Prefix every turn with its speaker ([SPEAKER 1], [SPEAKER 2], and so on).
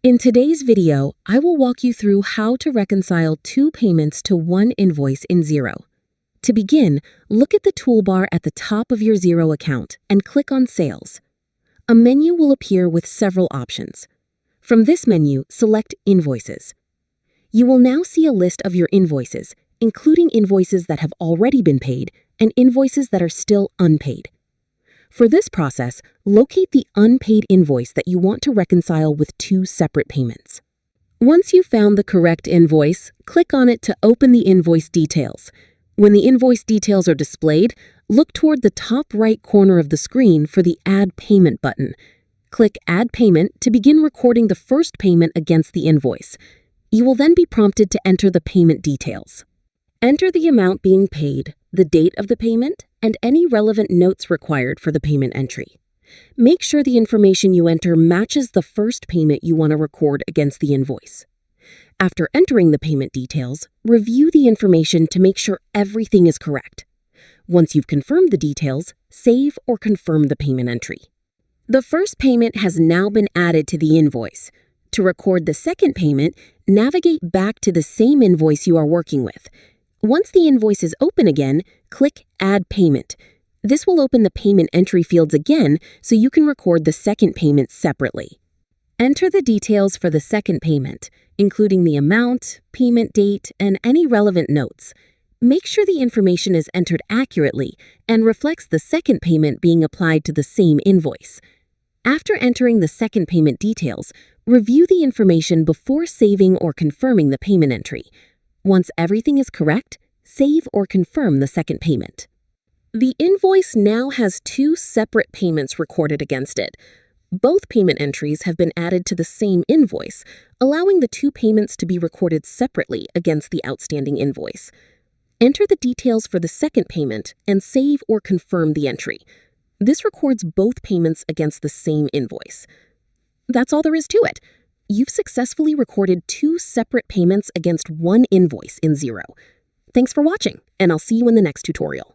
[SPEAKER 1] In today's video, I will walk you through how to reconcile two payments to one invoice in Xero. To begin, look at the toolbar at the top of your Xero account and click on Sales. A menu will appear with several options. From this menu, select Invoices. You will now see a list of your invoices, including invoices that have already been paid and invoices that are still unpaid. For this process, locate the unpaid invoice that you want to reconcile with two separate payments. Once you've found the correct invoice, click on it to open the invoice details. When the invoice details are displayed, look toward the top right corner of the screen for the Add Payment button. Click Add Payment to begin recording the first payment against the invoice. You will then be prompted to enter the payment details. Enter the amount being paid, the date of the payment, and any relevant notes required for the payment entry. Make sure the information you enter matches the first payment you want to record against the invoice. After entering the payment details, review the information to make sure everything is correct. Once you've confirmed the details, save or confirm the payment entry. The first payment has now been added to the invoice. To record the second payment, navigate back to the same invoice you are working with. Once the invoice is open again, click Add Payment. This will open the payment entry fields again so you can record the second payment separately. Enter the details for the second payment, including the amount, payment date, and any relevant notes. Make sure the information is entered accurately and reflects the second payment being applied to the same invoice. After entering the second payment details, review the information before saving or confirming the payment entry. Once everything is correct, save or confirm the second payment. The invoice now has two separate payments recorded against it. Both payment entries have been added to the same invoice, allowing the two payments to be recorded separately against the outstanding invoice. Enter the details for the second payment and save or confirm the entry. This records both payments against the same invoice. That's all there is to it. You've successfully recorded two separate payments against one invoice in Xero. Thanks for watching, and I'll see you in the next tutorial.